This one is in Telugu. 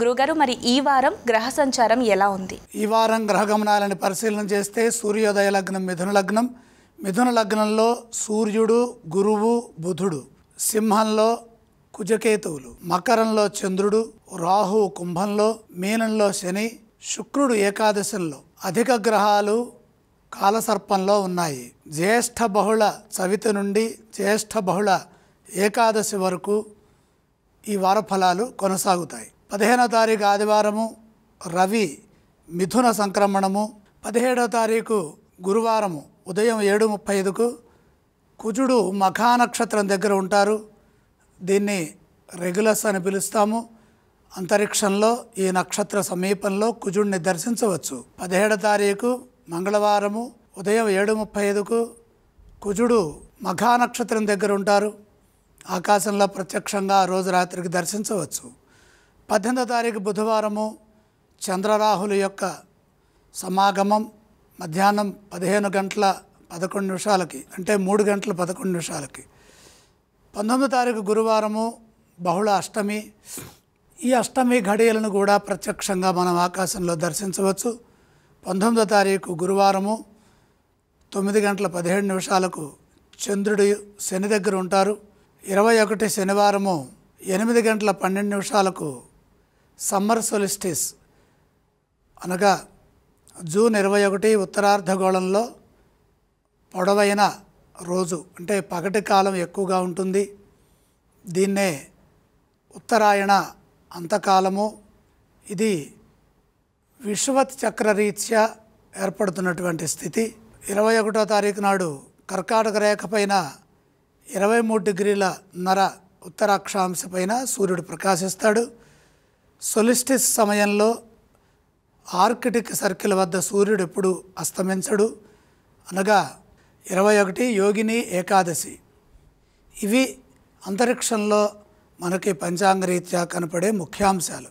గురుగారు మరి ఈ వారం గ్రహ సంచారం ఎలా ఉంది? ఈ వారం గ్రహ గమనాలను పరిశీలన చేస్తే సూర్యోదయ లగ్నం మిథున లగ్నం. మిథున లగ్నంలో సూర్యుడు, గురువు, బుధుడు. సింహంలో కుజకేతువులు. మకరంలో చంద్రుడు, రాహు కుంభంలో, మీనంలో శని, శుక్రుడు ఏకాదశంలో. అధిక గ్రహాలు కాలసర్పంలో ఉన్నాయి. జ్యేష్ఠ బహుళ చవితి నుండి జ్యేష్ఠ బహుళ ఏకాదశి వరకు ఈ వార ఫలాలు కొనసాగుతాయి. 15వ తారీఖు ఆదివారము రవి మిథున సంక్రమణము. 17వ తారీఖు గురువారము ఉదయం 7:35కు కుజుడు మఖా నక్షత్రం దగ్గర ఉంటారు. దీన్ని రెగ్యులస్ అని పిలుస్తాము. అంతరిక్షంలో ఈ నక్షత్ర సమీపంలో కుజుడిని దర్శించవచ్చు. 17వ తారీఖు మంగళవారము ఉదయం 7:35కు కుజుడు మఖా నక్షత్రం దగ్గర ఉంటారు. ఆకాశంలో ప్రత్యక్షంగా రోజు రాత్రికి దర్శించవచ్చు. 18వ తారీఖు బుధవారము చంద్రరాహుల యొక్క సమాగమం మధ్యాహ్నం 15:11 అంటే 3:11. 19వ తారీఖు గురువారము బహుళ అష్టమి. ఈ అష్టమి ఘడియలను కూడా ప్రత్యక్షంగా మనం ఆకాశంలో దర్శించవచ్చు. 19వ తారీఖు గురువారము 9:17 చంద్రుడు శని దగ్గర ఉంటారు. 21 శనివారము 8:12 సమ్మర్ సొలిస్టిస్ అనగా జూన్ 21 ఉత్తరార్ధగోళంలో పొడవైన రోజు, అంటే పగటి కాలం ఎక్కువగా ఉంటుంది. దీన్నే ఉత్తరాయణ అంతకాలము. ఇది విషువత్ చక్రరీత్యా ఏర్పడుతున్నటువంటి స్థితి. 21వ తారీఖు నాడు కర్కాటక రేఖ పైన 23.5 ఉత్తరాక్షాంశ పైన సూర్యుడు ప్రకాశిస్తాడు. సొలిస్టిస్ సమయంలో ఆర్కిటిక్ సర్కిల్ వద్ద సూర్యుడు ఎప్పుడు అస్తమించడు, అనగా 21 యోగిని ఏకాదశి. ఇవి అంతరిక్షంలో మనకి పంచాంగరీత్యా కనపడే ముఖ్యాంశాలు.